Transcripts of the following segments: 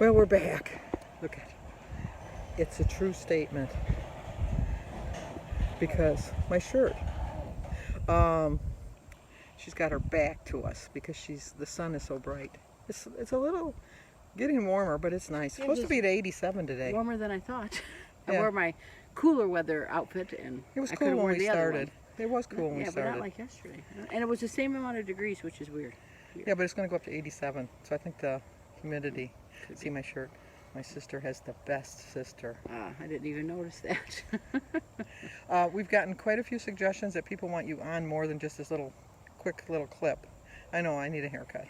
Well, we're back. Look at it. It's a true statement. Because my shirt, she's got her back to us because the sun is so bright. It's a little getting warmer, but it's nice. It's supposed to be at 87 today. Warmer than I thought. I Yeah. wore my cooler weather outfit, and It was I cool could've when worn we the other started. one. It was cool when we Yeah, but started. not like yesterday. And it was the same amount of degrees, which is weird. Yeah, but it's going to go up to 87. So I think the humidity. See my shirt. My sister has the best sister. I didn't even notice that. We've gotten quite a few suggestions that people want you on more than just this quick little clip. I know, I need a haircut.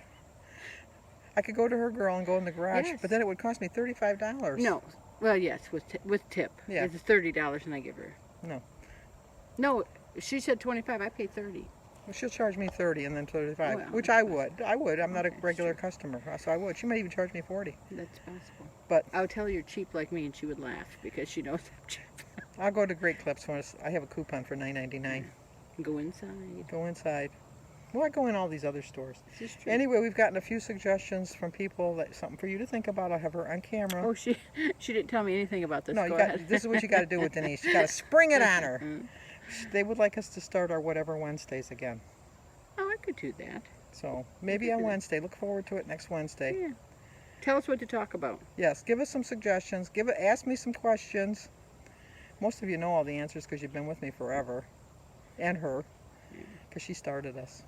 I could go to her girl and go in the garage, Yes. but then it would cost me $35. No. Well, yes, with tip. Yeah. It's $30 and I give her. No. No, she said 25. I paid 30. Well, she'll charge me 30 and then 35, Well, which I would. I'm not a okay, regular sure. customer, so I would. She might even charge me 40. That's possible. But I would tell her you're cheap like me, and she would laugh because she knows I'm cheap. I'll go to Great Clips when I have a coupon for $9.99. Go inside. Go inside. Well, I go in all these other stores. This is true. Anyway, we've gotten a few suggestions from people that something for you to think about. I'll have her on camera. Oh, she didn't tell me anything about this. No, Go ahead. this is what you got to do with Denise. You got to spring it on her. Mm. They would like us to start our Whatever Wednesdays again. Oh, I could do that. So maybe on Wednesday. Look forward to it next Wednesday. Yeah. Tell us what to talk about. Yes, give us some suggestions. Ask me some questions. Most of you know all the answers because you've been with me forever, and her, because she started us.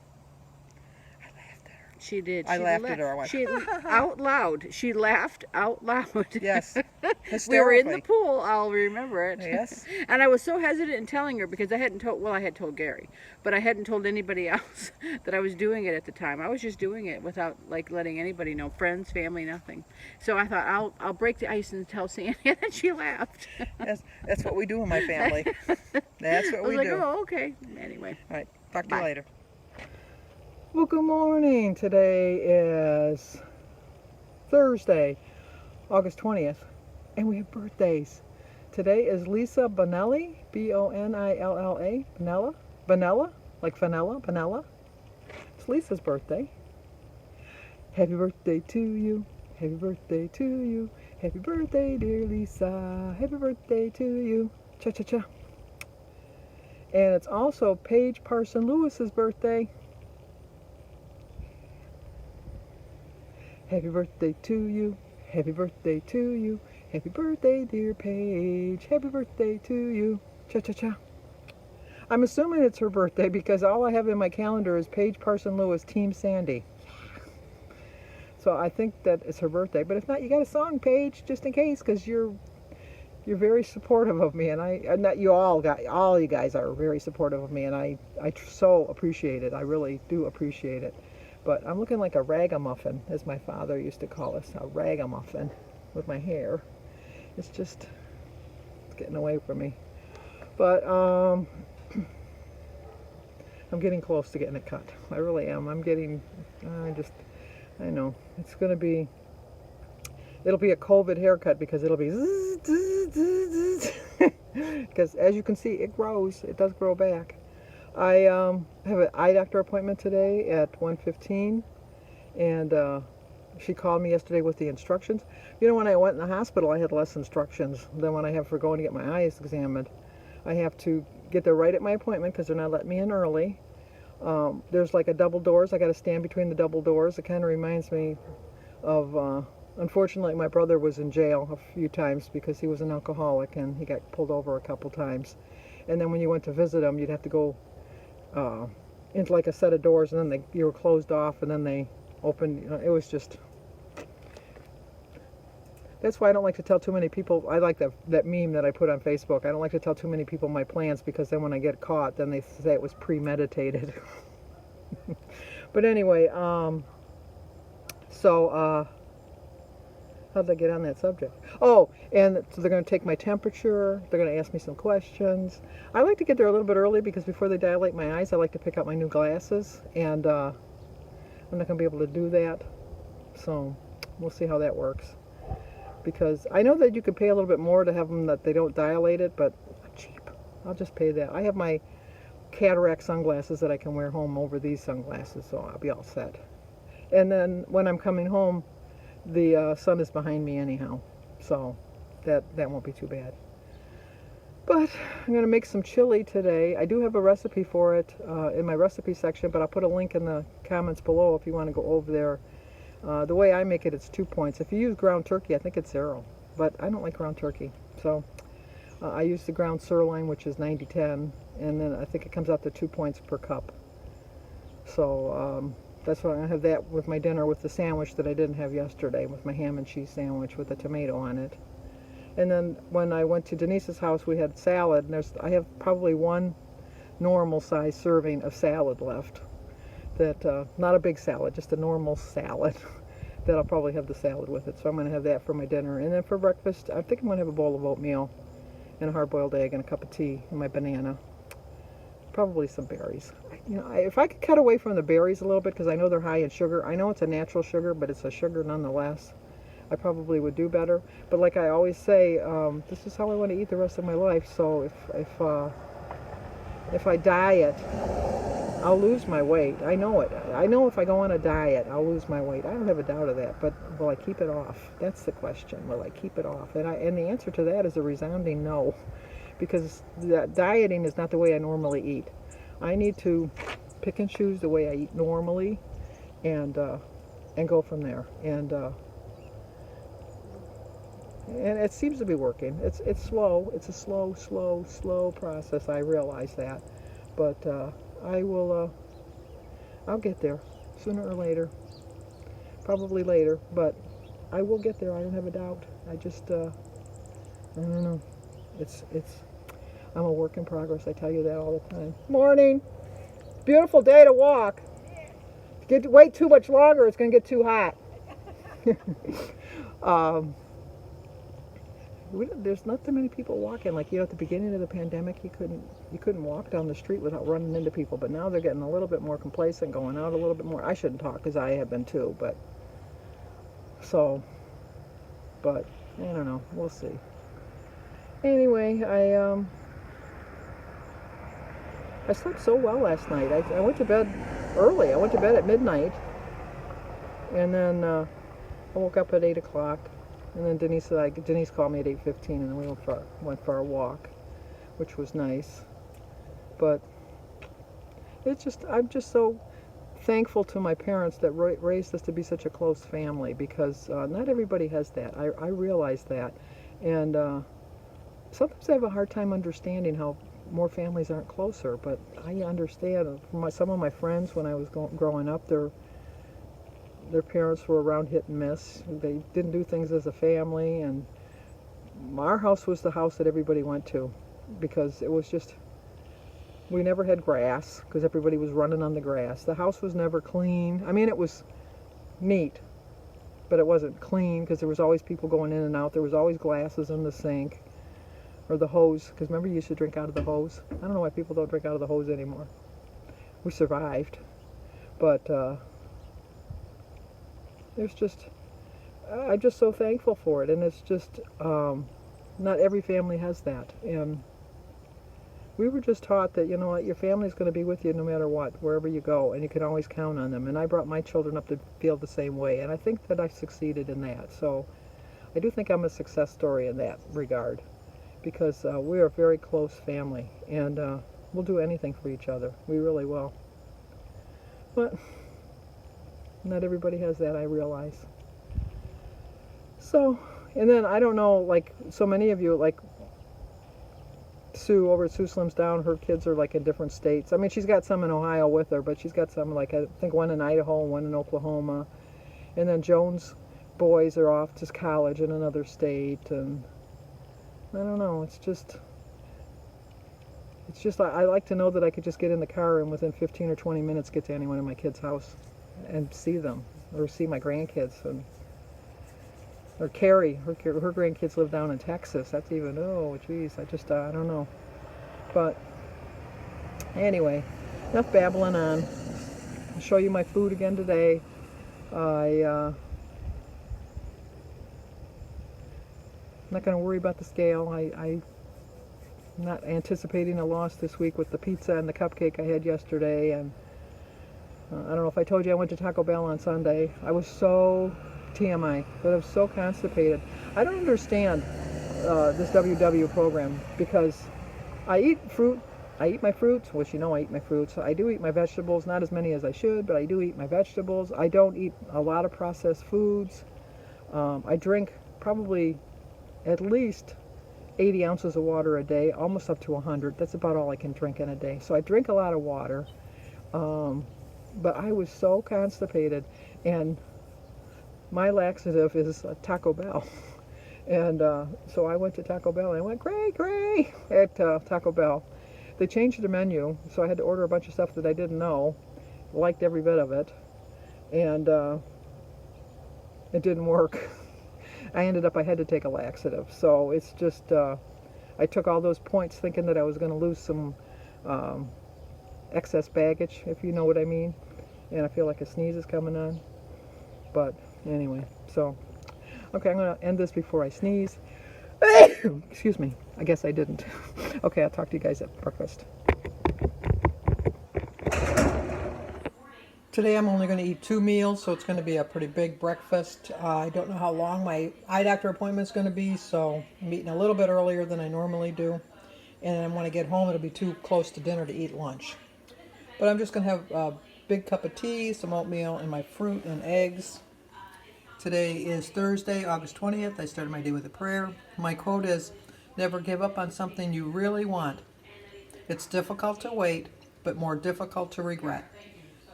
I laughed at her. She did. I laughed at her. I went, She out loud. She laughed out loud. Yes, We were in the hysterically. pool. I'll remember it. Yes. And I was so hesitant in telling her because I hadn't told. Well, I had told Gary, but I hadn't told anybody else that I was doing it at the time. I was just doing it without letting anybody know, friends, family, nothing. So I thought I'll break the ice and tell Sandy, and then she laughed. Yes, that's what we do in my family. That's what I was we like, do. oh, okay. Anyway. All right, talk to you Bye. later. Well, good morning. Today is Thursday, August 20th, and we have birthdays. Today is Lisa Bonelli, B-O-N-I-L-L-A, Bonella, like vanilla, Bonella. It's Lisa's birthday. Happy birthday to you, happy birthday to you, happy birthday, dear Lisa, happy birthday to you, cha-cha-cha. And it's also Paige Parson Lewis's birthday. Happy birthday to you, happy birthday to you, happy birthday, dear Paige, happy birthday to you, cha-cha-cha. I'm assuming it's her birthday because all I have in my calendar is Paige Parson Lewis, Team Sandy. So I think that it's her birthday, but if not, you got a song, Paige, just in case, because you're very supportive of me, and not you all you guys are very supportive of me, and I so appreciate it. I really do appreciate it. But I'm looking like a ragamuffin, as my father used to call us, a ragamuffin, with my hair. It's getting away from me. But I'm getting close to getting it cut. I really am. I know it's gonna be. It'll be a COVID haircut because it'll be because as you can see, it grows. It does grow back. I have an eye doctor appointment today at 1:15, and she called me yesterday with the instructions. You know, when I went in the hospital, I had less instructions than when I have for going to get my eyes examined. I have to get there right at my appointment because they're not letting me in early. There's like a double doors. I got to stand between the double doors. It kind of reminds me of, unfortunately, my brother was in jail a few times because he was an alcoholic and he got pulled over a couple times. And then when you went to visit him, you'd have to go into like a set of doors, and then you were closed off, and then they opened. It was just. That's why I don't like to tell too many people. I like that meme that I put on Facebook. I don't like to tell too many people my plans because then when I get caught, then they say it was premeditated. But anyway, how did I get on that subject? Oh, and so they're going to take my temperature. They're going to ask me some questions. I like to get there a little bit early because before they dilate my eyes, I like to pick out my new glasses. And I'm not going to be able to do that. So we'll see how that works. Because I know that you could pay a little bit more to have them that they don't dilate it, but I'm cheap. I'll just pay that. I have my cataract sunglasses that I can wear home over these sunglasses, so I'll be all set. And then when I'm coming home the sun is behind me anyhow, so that won't be too bad. But I'm going to make some chili today. I do have a recipe for it in my recipe section, but I'll put a link in the comments below if you want to go over there. The way I make it, it's 2 points. If you use ground turkey, I think it's 0, but I don't like ground turkey. So I use the ground sirloin, which is 90-10, and then I think it comes out to 2 points per cup. So that's why I'm going to have that with my dinner with the sandwich that I didn't have yesterday, with my ham and cheese sandwich with a tomato on it. And then when I went to Denise's house, we had salad, and I have probably one normal size serving of salad left. That not a big salad, just a normal salad. That I'll probably have the salad with it. So I'm going to have that for my dinner. And then for breakfast, I think I'm going to have a bowl of oatmeal and a hard-boiled egg and a cup of tea and my banana. Probably some berries. If I could cut away from the berries a little bit, because I know they're high in sugar. I know it's a natural sugar, but it's a sugar nonetheless. I probably would do better. But like I always say, this is how I want to eat the rest of my life. So if I diet, I'll lose my weight. I know it. I know if I go on a diet, I'll lose my weight. I don't have a doubt of that. But will I keep it off? That's the question. Will I keep it off? And the answer to that is a resounding no, because dieting is not the way I normally eat. I need to pick and choose the way I eat normally, and go from there. And it seems to be working. It's slow. It's a slow process. I realize that, but I'll get there sooner or later. Probably later, but I will get there. I don't have a doubt. I just I don't know. I'm a work in progress. I tell you that all the time. Morning. Beautiful day to walk. Wait too much longer, it's going to get too hot. There's not that many people walking. Like, at the beginning of the pandemic, you couldn't walk down the street without running into people. But now they're getting a little bit more complacent, going out a little bit more. I shouldn't talk because I have been too, but I don't know. We'll see. Anyway, I slept so well last night. I went to bed early. I went to bed at midnight, and then I woke up at 8 o'clock. And then Denise called me at 8:15, and then we went for a walk, which was nice. But I'm just so thankful to my parents that raised us to be such a close family, because not everybody has that. I realize that, and sometimes I have a hard time understanding how more families aren't closer. But I understand from some of my friends when I was growing up, their parents were around hit and miss. They didn't do things as a family, and our house was the house that everybody went to, because it was just, we never had grass because everybody was running on the grass. The house was never clean. I mean, it was neat, but it wasn't clean because there was always people going in and out. There was always glasses in the sink or the hose, because remember you used to drink out of the hose? I don't know why people don't drink out of the hose anymore. We survived, but I'm just so thankful for it, and it's just not every family has that. And we were just taught that, your family's going to be with you no matter what, wherever you go, and you can always count on them. And I brought my children up to feel the same way, and I think that I succeeded in that. So I do think I'm a success story in that regard, because we are a very close family, and we'll do anything for each other. We really will. But not everybody has that, I realize. So, and then I don't know, like so many of you, like Sue over at Sue Slims Down, her kids are like in different states. I mean, she's got some in Ohio with her, but she's got some, like I think one in Idaho and one in Oklahoma. And then Joan's boys are off to college in another state, and I don't know, it's just I like to know that I could just get in the car and within 15 or 20 minutes get to any one of my kids' house and see them, or see my grandkids. Or Carrie, her grandkids live down in Texas. That's even, oh geez, I don't know. But anyway, enough babbling on. I'll show you my food again today. I'm not going to worry about the scale. I'm not anticipating a loss this week with the pizza and the cupcake I had yesterday. And I don't know if I told you I went to Taco Bell on Sunday. I was so TMI, but I'm so constipated. I don't understand this WW program because I eat fruit. I eat my fruits, which you know I eat my fruits. I do eat my vegetables, not as many as I should, but I do eat my vegetables. I don't eat a lot of processed foods. I drink probably at least 80 ounces of water a day, almost up to 100. That's about all I can drink in a day. So I drink a lot of water. Um, but I was so constipated, and my laxative is Taco Bell. And so I went to Taco Bell and I went, Gray, at Taco Bell. They changed the menu, so I had to order a bunch of stuff that I didn't know. Liked every bit of it. And it didn't work. I had to take a laxative. So it's just, I took all those points thinking that I was going to lose some excess baggage, if you know what I mean. And I feel like a sneeze is coming on. But anyway, so, okay, I'm going to end this before I sneeze. Excuse me. I guess I didn't. Okay, I'll talk to you guys at breakfast. Today I'm only going to eat 2 meals, so it's going to be a pretty big breakfast. I don't know how long my eye doctor appointment is going to be, so I'm eating a little bit earlier than I normally do. And then when I get home, it'll be too close to dinner to eat lunch. But I'm just going to have a big cup of tea, some oatmeal, and my fruit and eggs. Today is Thursday, August 20th. I started my day with a prayer. My quote is, "Never give up on something you really want. It's difficult to wait, but more difficult to regret."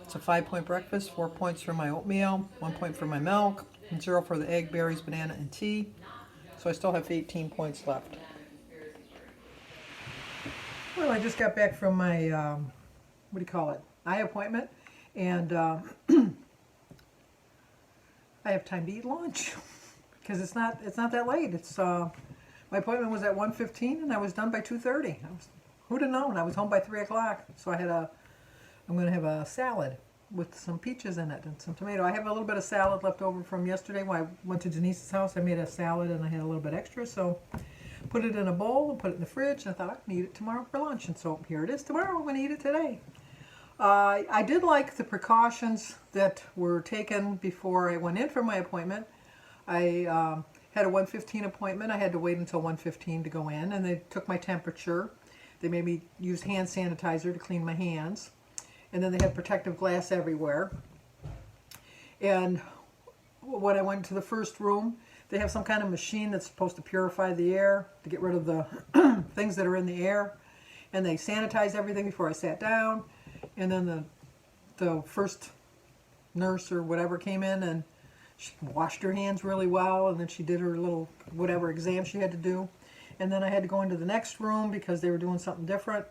It's a 5-point breakfast, 4 points for my oatmeal, 1 point for my milk, and 0 for the egg, berries, banana, and tea. So I still have 18 points left. Well, I just got back from my, eye appointment, and I have time to eat lunch because it's not that late. My appointment was at 1:15 and I was done by 2:30. Who'd have known? I was home by 3 o'clock. So I'm going to have a salad with some peaches in it and some tomato. I have a little bit of salad left over from yesterday when I went to Denise's house. I made a salad and I had a little bit extra, so put it in a bowl and put it in the fridge, and I thought I can eat it tomorrow for lunch. And so here it is tomorrow. I'm going to eat it today. I did like the precautions that were taken before I went in for my appointment. I had a 1:15 appointment. I had to wait until 1:15 to go in, and they took my temperature. They made me use hand sanitizer to clean my hands. And then they had protective glass everywhere. And when I went to the first room, they have some kind of machine that's supposed to purify the air, to get rid of the things that are in the air. And they sanitized everything before I sat down. And then the first nurse or whatever came in, and she washed her hands really well, and then she did her little whatever exam she had to do. And then I had to go into the next room because they were doing something different.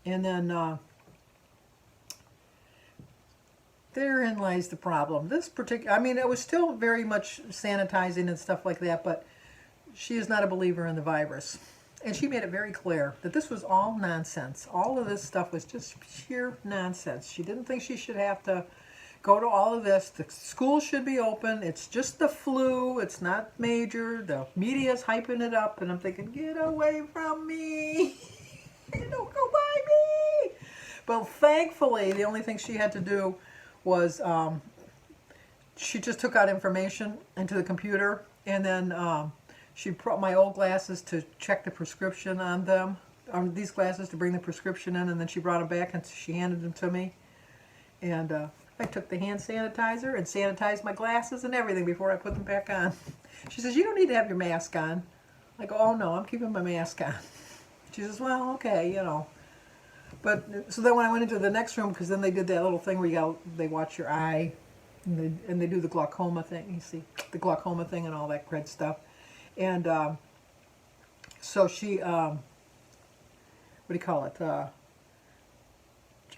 And then therein lies the problem. It was still very much sanitizing and stuff like that, but she is not a believer in the virus. And she made it very clear that this was all nonsense. All of this stuff was just sheer nonsense. She didn't think she should have to go to all of this. The school should be open. It's just the flu. It's not major. The media's hyping it up, and I'm thinking, get away from me. Don't go by me. But thankfully, the only thing she had to do was she just took out information into the computer, and then she brought my old glasses to check the prescription on them, these glasses to bring the prescription in, and then she brought them back and she handed them to me. And I took the hand sanitizer and sanitized my glasses and everything before I put them back on. She says, "You don't need to have your mask on." I go, "Oh no, I'm keeping my mask on." She says, "Well, okay, you know." But so then when I went into the next room, because then they did that little thing where they watch your eye, and they do the glaucoma thing. You see the glaucoma thing and all that great stuff. And so she,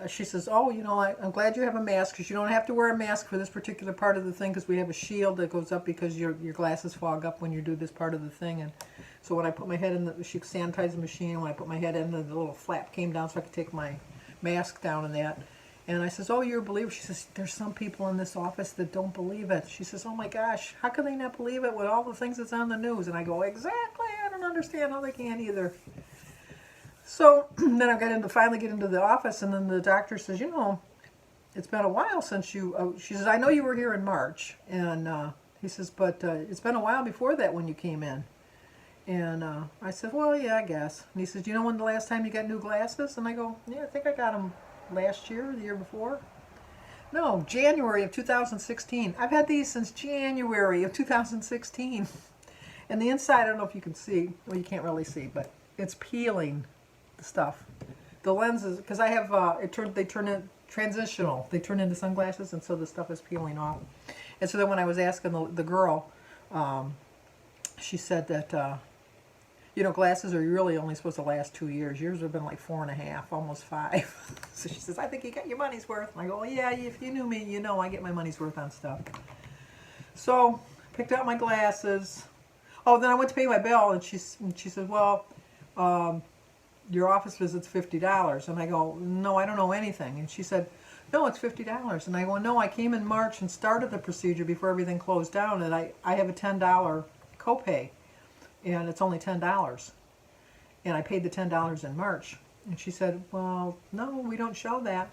she says, "Oh, you know, I'm glad you have a mask, because you don't have to wear a mask for this particular part of the thing, because we have a shield that goes up because your glasses fog up when you do this part of the thing." And so when I put my head in she sanitized the machine, and when I put my head in, the little flap came down so I could take my mask down and that. And I says, "Oh, you're a believer?" She says, "There's some people in this office that don't believe it." She says, "Oh my gosh, how can they not believe it with all the things that's on the news?" And I go, "Exactly, I don't understand how they can either." So then I finally get into the office, and then the doctor says, "You know, it's been a while since you," she says, "I know you were here in March, and he says, but it's been a while before that when you came in. And I said, well, yeah, I guess. And he says, do you know when the last time you got new glasses? And I go, yeah, I think I got them last year, the year before. No, January of 2016. I've had these since January of 2016. And the inside, I don't know if you can see. Well, you can't really see, but it's peeling, the stuff. The lenses, because I have, they turn in transitional. They turn into sunglasses, and so the stuff is peeling off. And so then when I was asking the girl, she said that, you know, glasses are really only supposed to last 2 years. Yours have been like 4.5, almost 5. So she says, I think you got your money's worth. And I go, well, yeah, if you knew me, you know I get my money's worth on stuff. So, picked out my glasses. Oh, then I went to pay my bill, and she said, well, your office visit's $50. And I go, no, I don't know anything. And she said, no, it's $50. And I go, no, I came in March and started the procedure before everything closed down, and I have a $10 copay. And it's only $10. And I paid the $10 in March. And she said, well, no, we don't show that.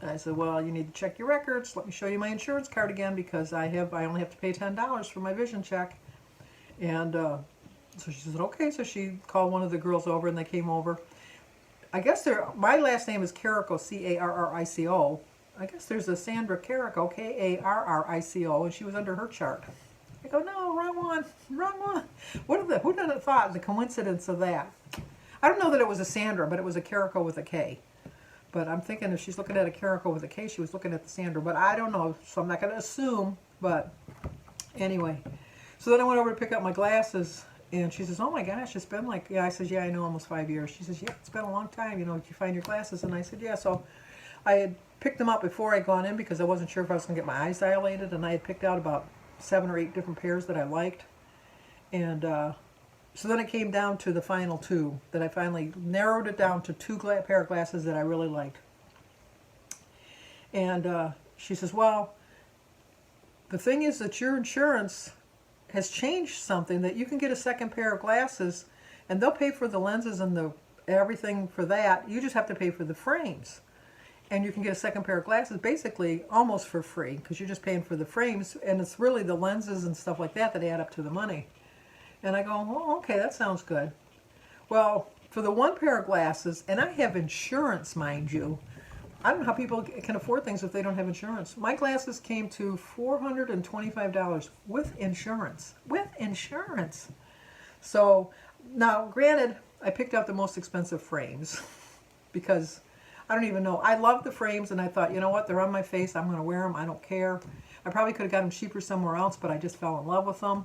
And I said, well, you need to check your records. Let me show you my insurance card again, because I only have to pay $10 for my vision check. And so she said, okay. So she called one of the girls over, and they came over. I guess my last name is Carrico, Carrico. I guess there's a Sandra Carrico, Karrico, and she was under her chart. I go, no, wrong one. Who would have thought the coincidence of that? I don't know that it was a Sandra, but it was a Carrico with a K. But I'm thinking if she's looking at a Carrico with a K, she was looking at the Sandra. But I don't know, so I'm not going to assume. But anyway, so then I went over to pick up my glasses, and she says, oh my gosh, it's been like, yeah, I says, yeah, I know, almost 5 years. She says, yeah, it's been a long time, you know, did you find your glasses? And I said, yeah. So I had picked them up before I'd gone in, because I wasn't sure if I was going to get my eyes dilated, and I had picked out about 7 or 8 different pairs that I liked. And so then it came down to the final 2, that I finally narrowed it down to 2 pair of glasses that I really liked. And she says, well, the thing is that your insurance has changed something, that you can get a second pair of glasses, and they'll pay for the lenses and the everything for that. You just have to pay for the frames. And you can get a second pair of glasses basically almost for free, because you're just paying for the frames, and it's really the lenses and stuff like that that add up to the money. And I go, oh, okay, that sounds good. Well, for the 1 pair of glasses, and I have insurance, mind you. I don't know how people can afford things if they don't have insurance. My glasses came to $425 with insurance. With insurance. So, now, granted, I picked out the most expensive frames because I don't even know. I love the frames, and I thought, you know what? They're on my face. I'm going to wear them. I don't care. I probably could have got them cheaper somewhere else, but I just fell in love with them.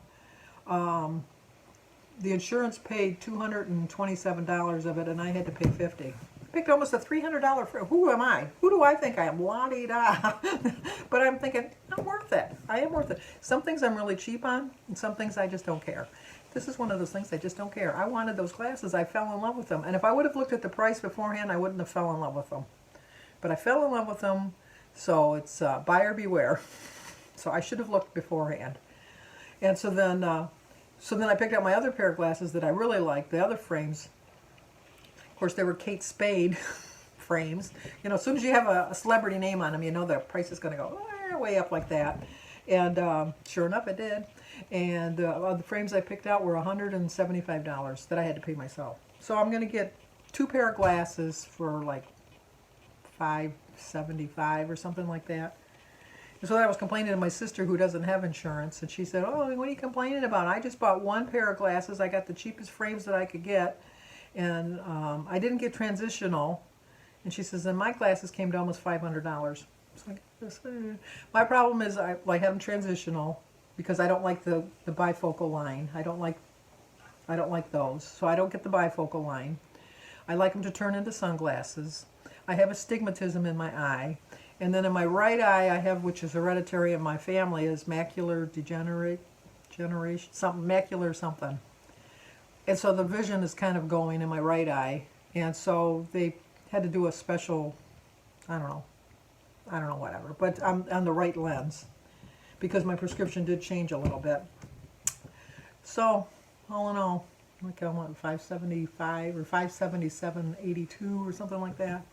The insurance paid $227 of it, and I had to pay $50. I picked almost a $300 frame. Who am I? Who do I think I am? La-di-da. But I'm thinking, I'm worth it. I am worth it. Some things I'm really cheap on, and some things I just don't care. This is one of those things I just don't care. I wanted those glasses. I fell in love with them. And if I would have looked at the price beforehand, I wouldn't have fell in love with them. But I fell in love with them, so it's buyer beware. So I should have looked beforehand. And so then I picked out my other pair of glasses that I really liked, the other frames. Of course, they were Kate Spade frames. You know, as soon as you have a celebrity name on them, you know the price is going to go way up like that. And sure enough, it did. And the frames I picked out were $175 that I had to pay myself. So I'm going to get 2 pair of glasses for like $575 or something like that. And so I was complaining to my sister, who doesn't have insurance, and she said, oh, what are you complaining about? I just bought 1 pair of glasses. I got the cheapest frames that I could get, and I didn't get transitional. And she says, and my glasses came to almost $500. So my problem is I have them transitional because I don't like the bifocal line. I don't like those, so I don't get the bifocal line. I like them to turn into sunglasses. I have astigmatism in my eye. And then in my right eye, I have, which is hereditary in my family, is macular degeneration, something, macular something. And so the vision is kind of going in my right eye. And so they had to do a special, I don't know, whatever. But I'm on the right lens because my prescription did change a little bit. So, all in all, like I want 575 or 577.82 or something like that.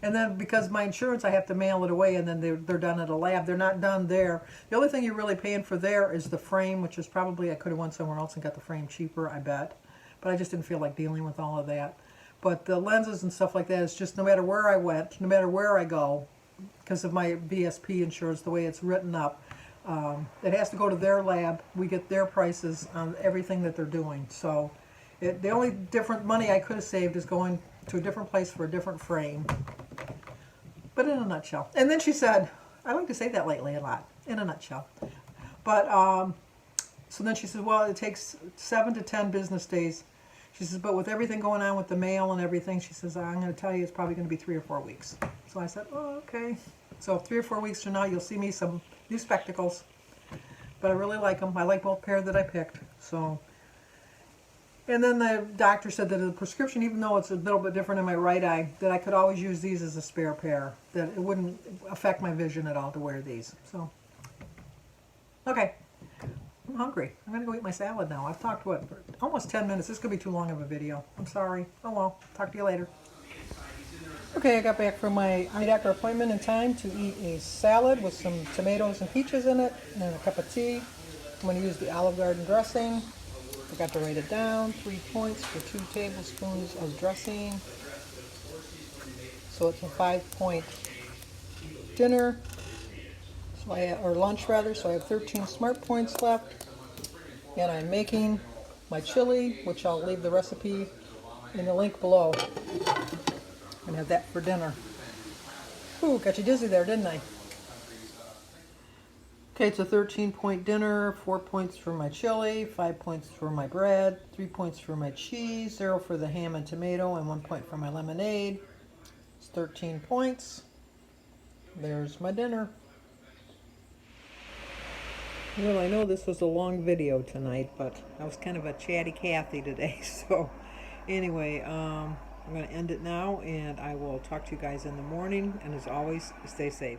And then because my insurance, I have to mail it away, and then they're done at a lab. They're not done there. The only thing you're really paying for there is the frame, which is probably, I could have went somewhere else and got the frame cheaper, I bet. But I just didn't feel like dealing with all of that. But the lenses and stuff like that is just no matter where I went, no matter where I go, because of my BSP insurance, the way it's written up, it has to go to their lab. We get their prices on everything that they're doing. So the only different money I could have saved is going to a different place for a different frame. But in a nutshell. And then she said, I like to say that lately a lot, in a nutshell. But so then she said, well, it takes 7 to 10 business days. She says, but with everything going on with the mail and everything, she says, I'm going to tell you it's probably going to be 3 or 4 weeks. So I said, oh, okay. So 3 or 4 weeks from now, you'll see me some new spectacles. But I really like them. I like both pair that I picked. So, and then the doctor said that the prescription, even though it's a little bit different in my right eye, that I could always use these as a spare pair. That it wouldn't affect my vision at all to wear these. So, okay. I'm hungry. I'm going to go eat my salad now. I've talked, what, for almost 10 minutes. This could be too long of a video. I'm sorry. Oh well. Talk to you later. Okay, I got back from my eye doctor appointment in time to eat a salad with some tomatoes and peaches in it and a cup of tea. I'm going to use the Olive Garden dressing. Forgot to write it down. 3 points for 2 tablespoons of dressing. So it's a 5-point dinner. Or lunch rather, so I have 13 smart points left. And I'm making my chili, which I'll leave the recipe in the link below. I'm gonna have that for dinner. Ooh, got you dizzy there, didn't I? Okay, it's a 13-point dinner, 4 points for my chili, 5 points for my bread, 3 points for my cheese, 0 for the ham and tomato, and 1 point for my lemonade. It's 13 points. There's my dinner. Well, I know this was a long video tonight, but I was kind of a chatty Cathy today. So anyway, I'm going to end it now, and I will talk to you guys in the morning. And as always, stay safe.